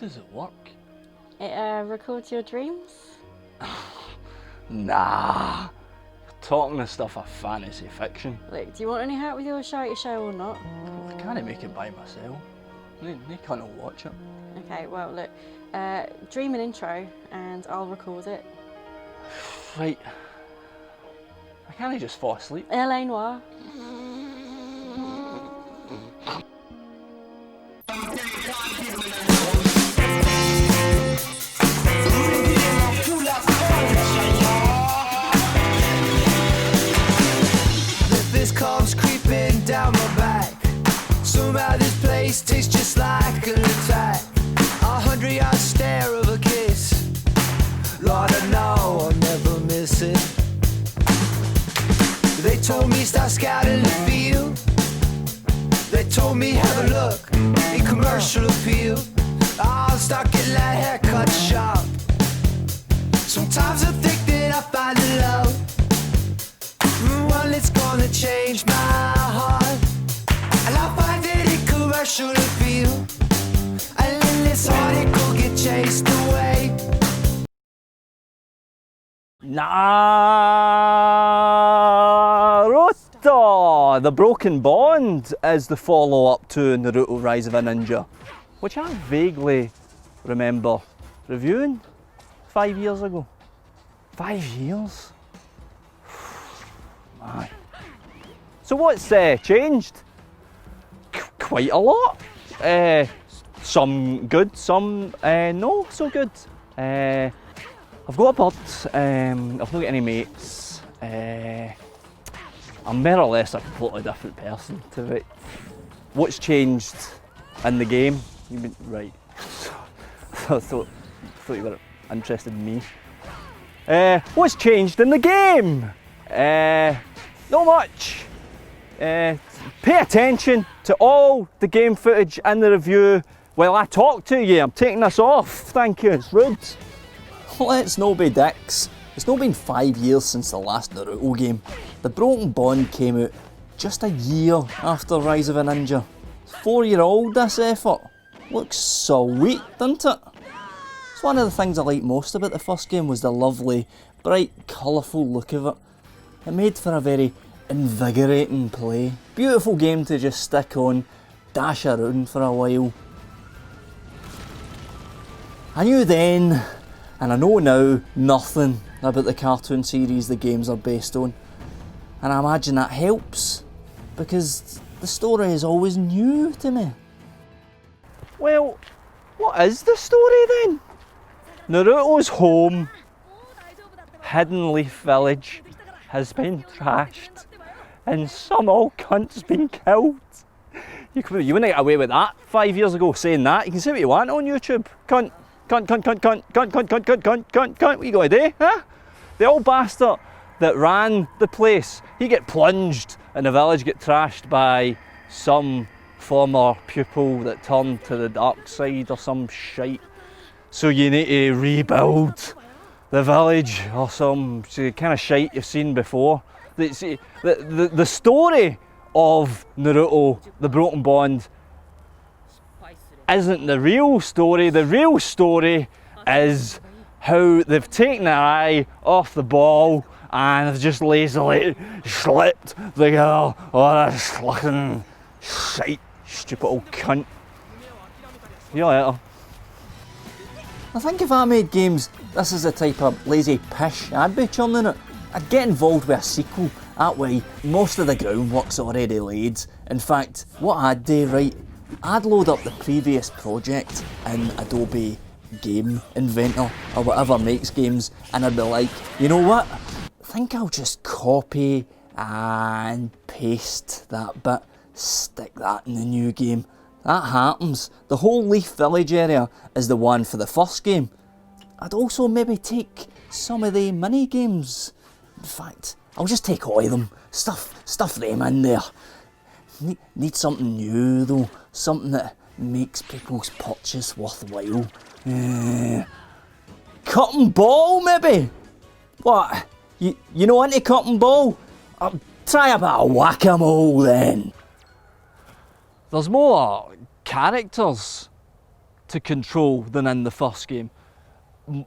does it work? It records your dreams. Nah. You're talking the stuff of fantasy fiction. Look, do you want any help with your show or not? I can't make it by myself. They can't watch it. Okay, well look, dream an intro and I'll record it. Right. I can't just fall asleep. L.A. Noire. This comes creeping down my back. Somehow this place tastes just like an attack. 100-yard stare of a kiss. Lord, I know I'll never miss it. They told me start scouting the field. They told me have a look in commercial appeal. I'll start getting that haircut sharp. Sometimes I think that I find the love. Well, it's gonna change my heart. And I find it in commercial appeal. And then this heartache will get chased away. Naruto! The Broken Bond is the follow-up to Naruto Rise of a Ninja, which I vaguely remember reviewing 5 years ago. 5 years? Man. So what's changed? Quite a lot. Some good, some no so good. I've got a bird, I've not got any mates. I'm more or less a completely different person to it. What's changed in the game? You mean, right. I thought you were interested in me. What's changed in the game? Not much. Pay attention to all the game footage in the review while I talk to you. I'm taking this off, thank you, it's rude. Let's no be dicks. It's not been 5 years since the last Naruto game. The Broken Bond came out just a year after Rise of a Ninja. It's 4-year-old this effort. Looks sweet, doesn't it? It's one of the things I liked most about the first game was the lovely, bright, colourful look of it. It made for a very invigorating play. Beautiful game to just stick on, dash around for a while. I knew then, and I know now, nothing about the cartoon series the games are based on. And I imagine that helps, because the story is always new to me. Well, what is the story then? Naruto's home, Hidden Leaf Village, has been trashed and some old cunt's been killed. You wouldn't get away with that 5 years ago saying that. You can say what you want on YouTube. Cunt, cunt, cunt, cunt, cunt, cunt, cunt, cunt, cunt, cunt, cunt, cunt. What you got to do, huh? The old bastard that ran the place, he get plunged and the village get trashed by some former pupil that turned to the dark side or some shite. So you need to rebuild the village or some kind of shite you've seen before. The story of Naruto, the Broken Bond, isn't the real story. The real story is how they've taken their eye off the ball and have just lazily slipped the girl. Oh, this fucking shite, stupid old cunt. See you later. I think if I made games, this is the type of lazy pish I'd be churning it. I'd get involved with a sequel, that way most of the groundwork's already laid. In fact, what I'd do, right, I'd load up the previous project in Adobe Game Inventor or whatever makes games, and I'd be like, you know what, I think I'll just copy and paste that bit, stick that in the new game. That happens. The whole Leaf Village area is the one for the first game. I'd also maybe take some of the mini games. In fact, I'll just take all of them, stuff them in there. Need something new though, something that makes people's purchase worthwhile. Cut and ball maybe? What? You know into cut and ball? Try a bit of whack-a-mole then. There's more characters to control than in the first game.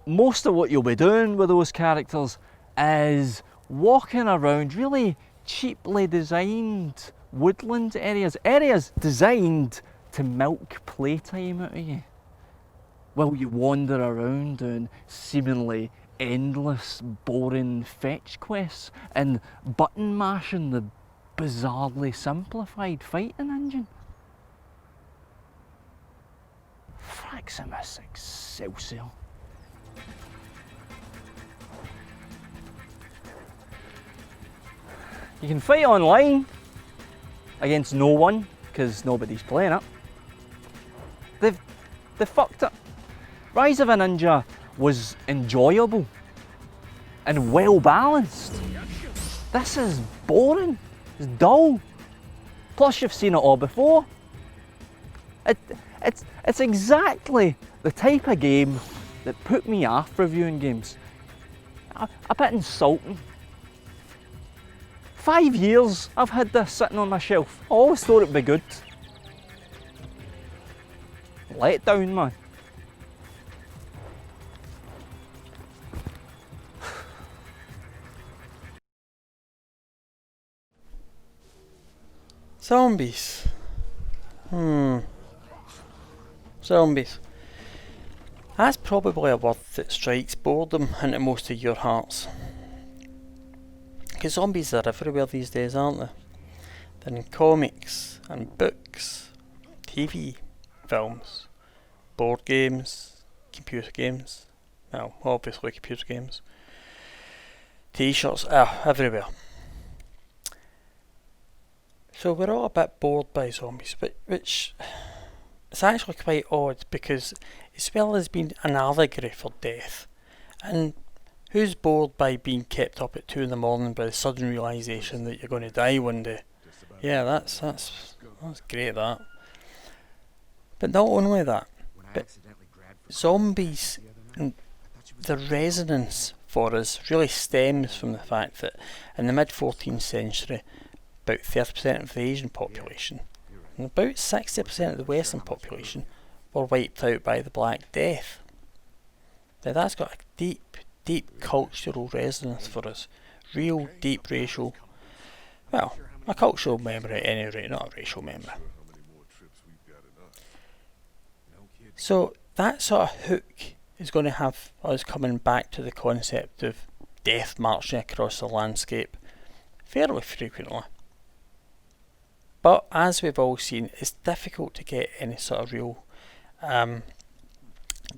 Most of what you'll be doing with those characters is walking around really cheaply designed woodland areas designed to milk playtime out of you, while you wander around doing seemingly endless, boring fetch quests and button mashing the bizarrely simplified fighting engine. Fraximus Excelsior. You can fight online against no one because nobody's playing it. They've fucked it. Rise of a Ninja was enjoyable and well balanced. This is boring, it's dull. Plus you've seen it all before. It's exactly the type of game that put me off reviewing games. A bit insulting. 5 years I've had this sitting on my shelf. I always thought it'd be good. Let down, man. Zombies. Zombies. That's probably a word that strikes boredom into most of your hearts. Because zombies are everywhere these days, aren't they? They're in comics and books, TV, films, board games, computer games. Well, obviously computer games. T-shirts, everywhere. So we're all a bit bored by zombies, which is actually quite odd because as well as being an allegory for death, and who's bored by being kept up at 2 in the morning by the sudden realisation that you're going to die one day? Yeah, that's great, that. But not only that, but zombies and the resonance for us really stems from the fact that in the mid 14th century, about 30% of the Asian population and about 60% of the Western population were wiped out by the Black Death. Now that's got a deep cultural resonance for us. Real deep racial, well, a cultural memory at any rate, not a racial memory. So that sort of hook is going to have us coming back to the concept of death marching across the landscape fairly frequently. But as we've all seen, it's difficult to get any sort of real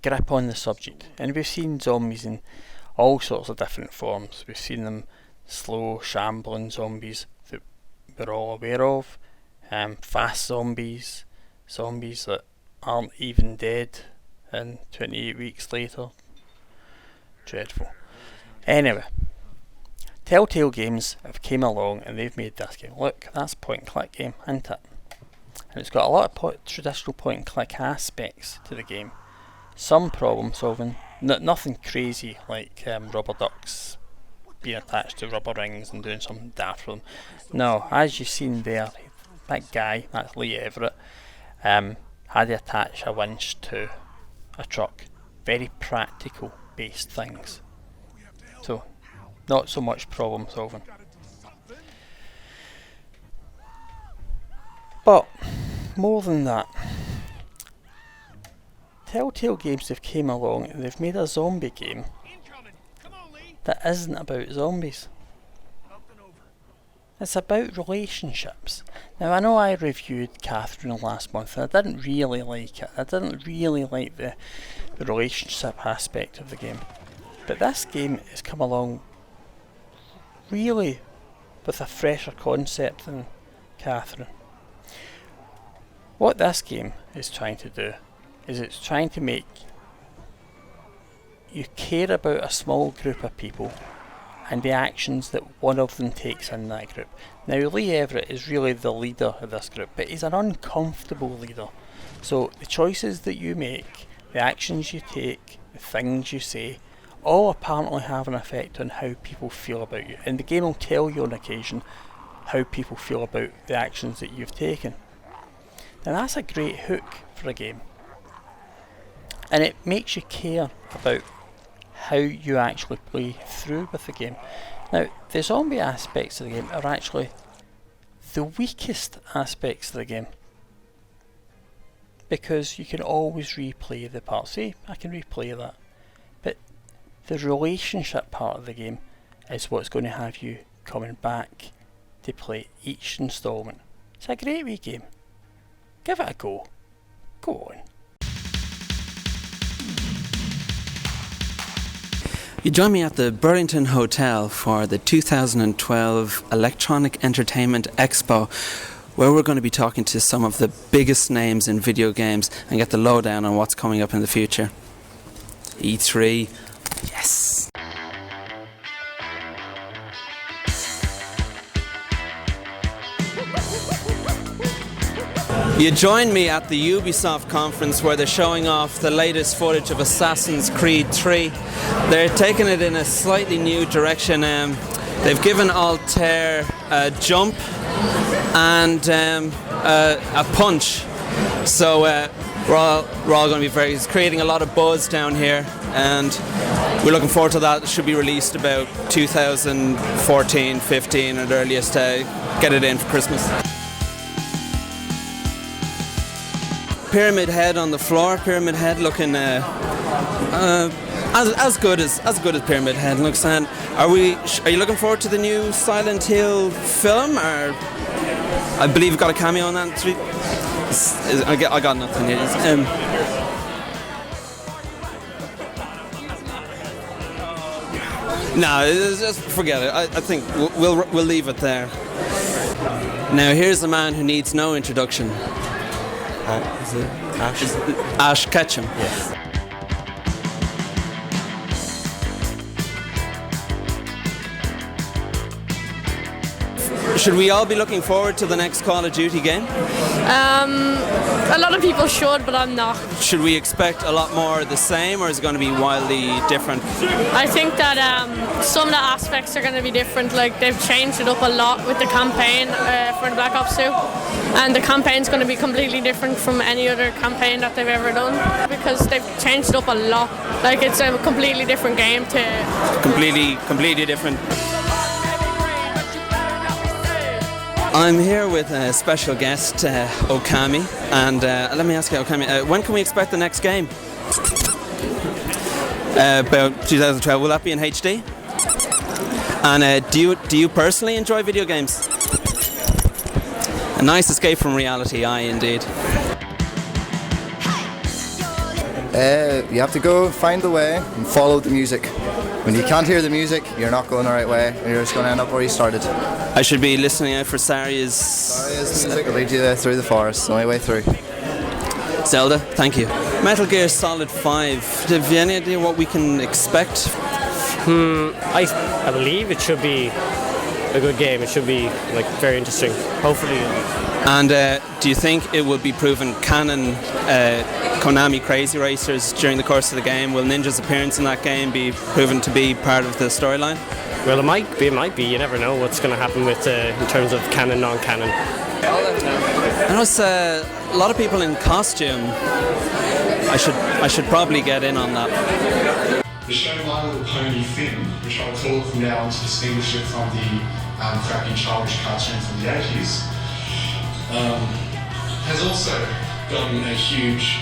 grip on the subject. And we've seen zombies in all sorts of different forms. We've seen them slow, shambling zombies that we're all aware of, fast zombies, zombies that aren't even dead, and 28 weeks later. Dreadful. Anyway, Telltale Games have came along and they've made this game. Look, that's a point and click game, isn't it? And it's got a lot of traditional point and click aspects to the game. Some problem solving, nothing crazy like rubber ducks being attached to rubber rings and doing something daft with them. No, as you've seen there, that guy, that's Lee Everett, had to attach a winch to a truck. Very practical based things. So, not so much problem solving. But, more than that, Telltale Games have came along and they've made a zombie game that isn't about zombies. It's about relationships. Now I know I reviewed Catherine last month and I didn't really like it. I didn't really like the relationship aspect of the game. But this game has come along really with a fresher concept than Catherine. What this game is trying to do is it's trying to make you care about a small group of people and the actions that one of them takes in that group. Now Lee Everett is really the leader of this group, but he's an uncomfortable leader. So the choices that you make, the actions you take, the things you say, all apparently have an effect on how people feel about you. And the game will tell you on occasion how people feel about the actions that you've taken. Now that's a great hook for a game. and it makes you care about how you actually play through with the game. Now, the zombie aspects of the game are actually the weakest aspects of the game, because you can always replay the parts. See, I can replay that, but the relationship part of the game is what's going to have you coming back to play each installment. It's a great wee game. Give it a go. Go on. You join me at the Burlington Hotel for the 2012 Electronic Entertainment Expo, where we're going to be talking to some of the biggest names in video games and get the lowdown on what's coming up in the future. E3, yes! You joined me at the Ubisoft conference where they're showing off the latest footage of Assassin's Creed 3. They're taking it in a slightly new direction. They've given Altair a jump and a punch. So we're all going to be it's creating a lot of buzz down here, and we're looking forward to that. It should be released about 2014-15 at earliest. Get it in for Christmas. Pyramid Head on the floor. Pyramid Head looking as good as Pyramid Head looks. And are you looking forward to the new Silent Hill film? Or I believe you've got a cameo on that. I got nothing. No, just forget it. I think we'll leave it there. Now here's a man who needs no introduction. Is it Ash? Ash Ketchum. Yes. Should we all be looking forward to the next Call of Duty game? A lot of people should, but I'm not. Should we expect a lot more of the same, or is it going to be wildly different? I think that some of the aspects are going to be different. Like, they've changed it up a lot with the campaign for the Black Ops 2. And the campaign's going to be completely different from any other campaign that they've ever done, because they've changed it up a lot. Like, it's a completely different game to... Completely different. I'm here with a special guest, Okami, and let me ask you, Okami, when can we expect the next game? About 2012. Will that be in HD? And do you personally enjoy video games? A nice escape from reality, aye, indeed. You have to go find the way and follow the music. When you can't hear the music, you're not going the right way, and you're just going to end up where you started. I should be listening out for Saria's music will lead you through the forest, the only way through. Zelda, thank you. Metal Gear Solid 5, have you any idea what we can expect? I believe it should be a good game. It should be very interesting, hopefully. And do you think it will be proven canon Konami Crazy Racers during the course of the game? Will Ninja's appearance in that game be proven to be part of the storyline? Well, it might be. You never know what's going to happen with in terms of canon, non-canon. I know it's a lot of people in costume. I should probably get in on that. The show My Little Pony Finn, which I call from now on to distinguish it from the crappy childish cartoon from the 80s, has also gotten a huge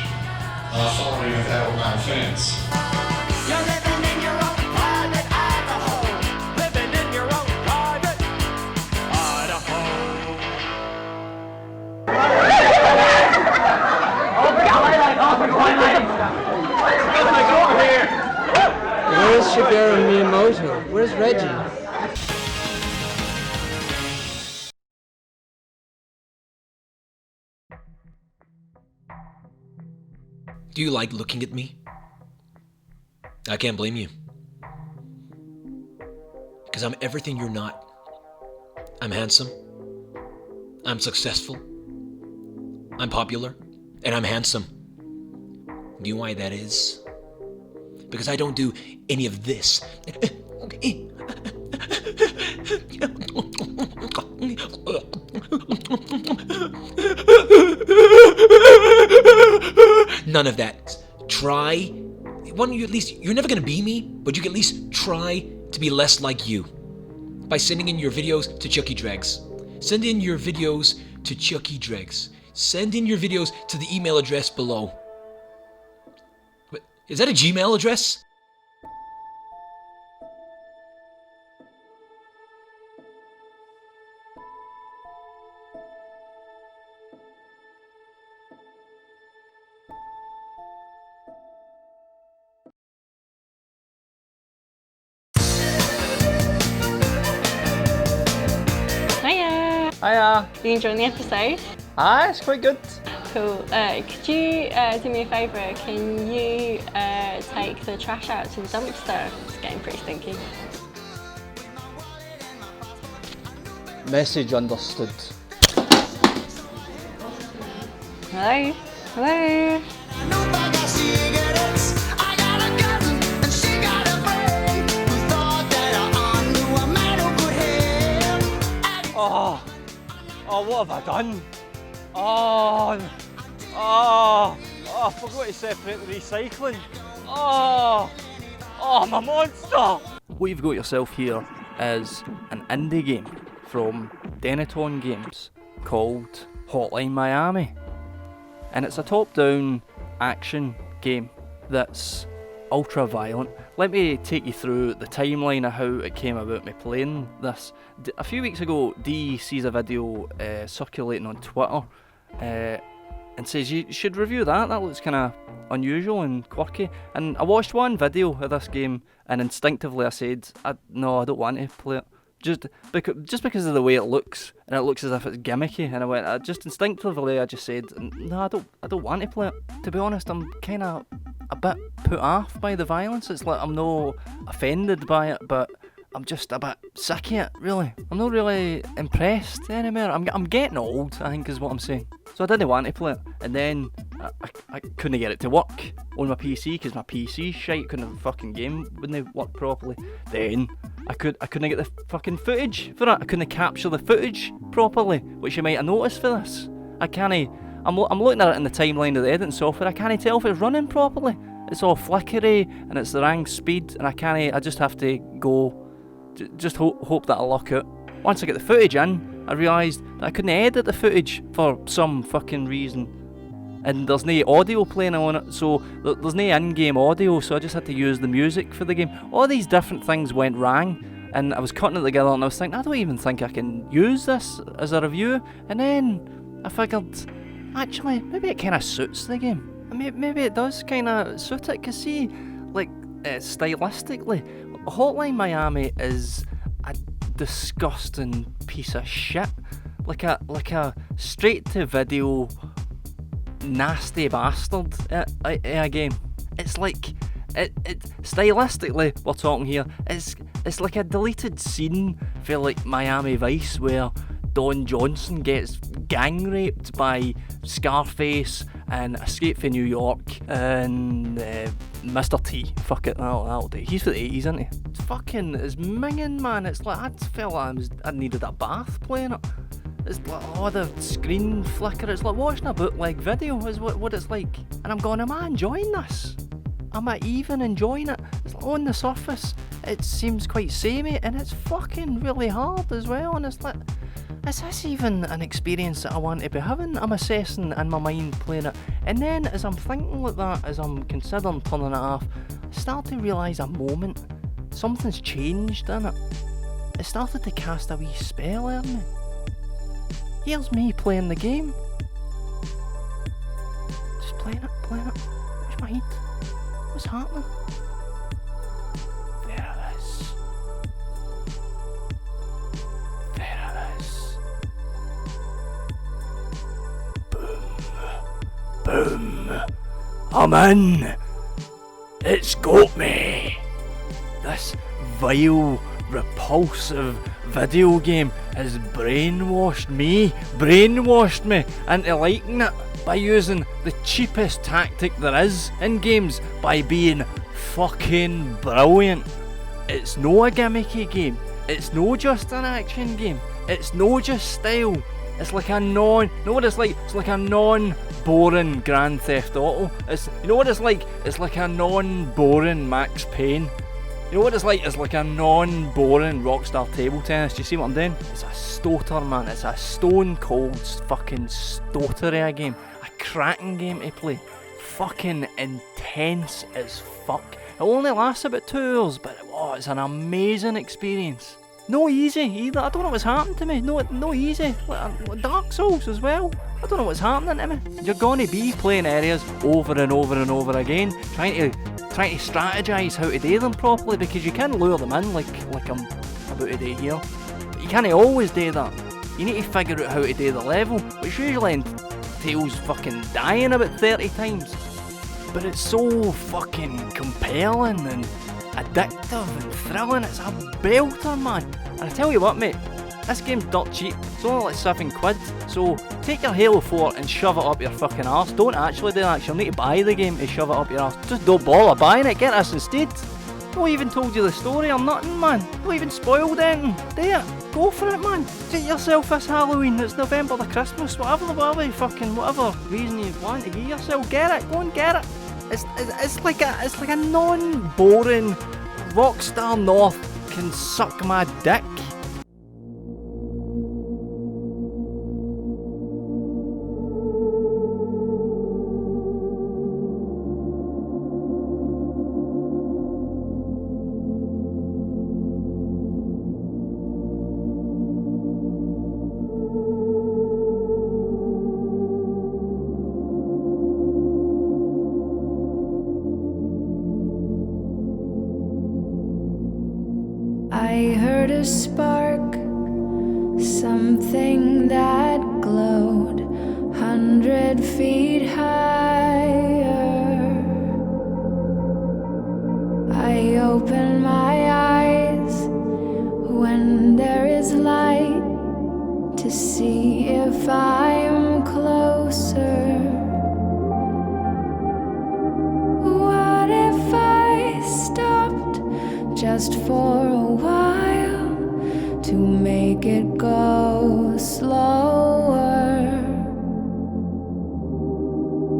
following of adult male fans. You're living in your own private Idaho. Living in your own private Idaho. Where's Shigeru Miyamoto? Where's Reggie? Do you like looking at me? I can't blame you. Because I'm everything you're not. I'm handsome. I'm successful. I'm popular. And I'm handsome. Do you know why that is? Because I don't do any of this. None of that try? Why don't you at least, you're never gonna be me, but you can at least try to be less like you. By sending in your videos to ChuckieDregs. Send in your videos to ChuckieDregs. Send in your videos to the email address below. But is that a Gmail address? Hiya! Hiya! You enjoying the episode? Ah, it's quite good. Cool. Could you do me a favour? Can you take the trash out to the dumpster? It's getting pretty stinky. Message understood. Hello? Hello? Oh, what have I done? I forgot to separate the recycling. I'm a monster! What you've got yourself here is an indie game from Denatone Games called Hotline Miami. And it's a top-down action game that's ultra violent. Let me take you through the timeline of how it came about me playing this. A few weeks ago, Dee sees a video circulating on Twitter and says you should review that. That looks kind of unusual and quirky. And I watched one video of this game and instinctively I said, no, I don't want to play it. Just because of the way it looks, and it looks as if it's gimmicky, and I just instinctively I just said, no, I don't want to play it. To be honest, I'm kind of a bit put off by the violence. It's like I'm not offended by it, but I'm just a bit sick of it, really. I'm not really impressed anymore. I'm getting old, I think is what I'm saying. So I didn't want to play it, and then I couldn't get it to work on my PC because my PC shite, couldn't fucking game wouldn't work properly. Then I couldn't get the fucking footage for it. I couldn't capture the footage properly, which you might have noticed for this. I'm looking at it in the timeline of the editing software. I can't tell if it's running properly. It's all flickery and it's the wrong speed, and I just have to go. Just hope that I lock it. Once I get the footage in, I realised that I couldn't edit the footage for some fucking reason. And there's no audio playing on it, so there's no in-game audio, so I just had to use the music for the game. All these different things went wrong, and I was cutting it together and I was thinking, I don't even think I can use this as a review. And then I figured, actually, maybe it kind of suits the game. Maybe it does kind of suit it, because see, like, stylistically, Hotline Miami is a disgusting piece of shit. Like a straight-to-video nasty bastard a game. It's like it stylistically, we're talking here, it's like a deleted scene for like Miami Vice where Don Johnson gets gang raped by Scarface and Escape from New York and Mr. T. Fuck it, that'll do. He's for the 80s, isn't he? It's fucking, it's minging, man. It's like, I felt like I needed a bath playing it. It's like, oh, the screen flicker. It's like watching a bootleg video is what it's like. And I'm going, am I enjoying this? Am I even enjoying it? It's like, on the surface, it seems quite samey, and it's fucking really hard as well. And it's like, is this even an experience that I want to be having? I'm assessing in my mind playing it. And then as I'm thinking like that, as I'm considering turning it off, I start to realise a moment. Something's changed in it. It started to cast a wee spell on me. Here's me playing the game. Just playing it. Where's my head? What's happening? There it is. Boom. I'm in. It's got me. This vile, repulsive video game has brainwashed me into liking it by using the cheapest tactic there is in games, by being fucking brilliant. It's no a gimmicky game. It's no just an action game. It's no just style. It's like a it's like a boring Grand Theft Auto. It's, you know what it's like? It's like a non-boring Max Payne. You know what it's like? It's like a non-boring Rockstar Table Tennis. Do you see what I'm doing? It's a stoter, man. It's a stone cold fucking stoter of a game. A cracking game to play. Fucking intense as fuck. It only lasts about 2 hours, but it's an amazing experience. No easy either. I don't know what's happened to me. No easy. Like Dark Souls as well. I don't know what's happening to me. You're gonna be playing areas over and over and over again, trying to strategise how to do them properly, because you can lure them in like I'm about to do here. But you can't always do that. You need to figure out how to do the level, which usually entails fucking dying about 30 times. But it's so fucking compelling and addictive and thrilling. It's a belter, man. And I tell you what, mate, this game's dirt cheap. It's only like £7. So take your Halo 4 and shove it up your fucking arse. Don't actually do that, 'cause you'll need to buy the game to shove it up your arse. Just don't bother buying it, get this instead. No even told you the story or nothing, man. No even spoiled anything. Do it. Go for it, man. Treat yourself this Halloween. It's November the Christmas, whatever reason you want to give yourself, get it. Go and get it. It's like a non-boring Rockstar North can suck my dick. I heard a spark, something that glowed 100 feet higher. I open my eyes when there is light to see if I'm closer. What if I stopped just for a while to make it go slower?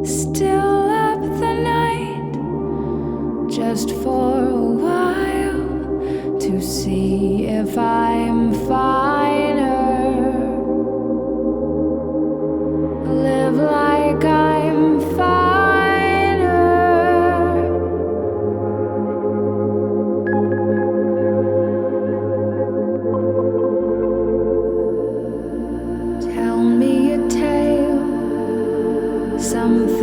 Still up the night just for a while to see if I'm finer. Live like I'm finer. Tell me a tale, something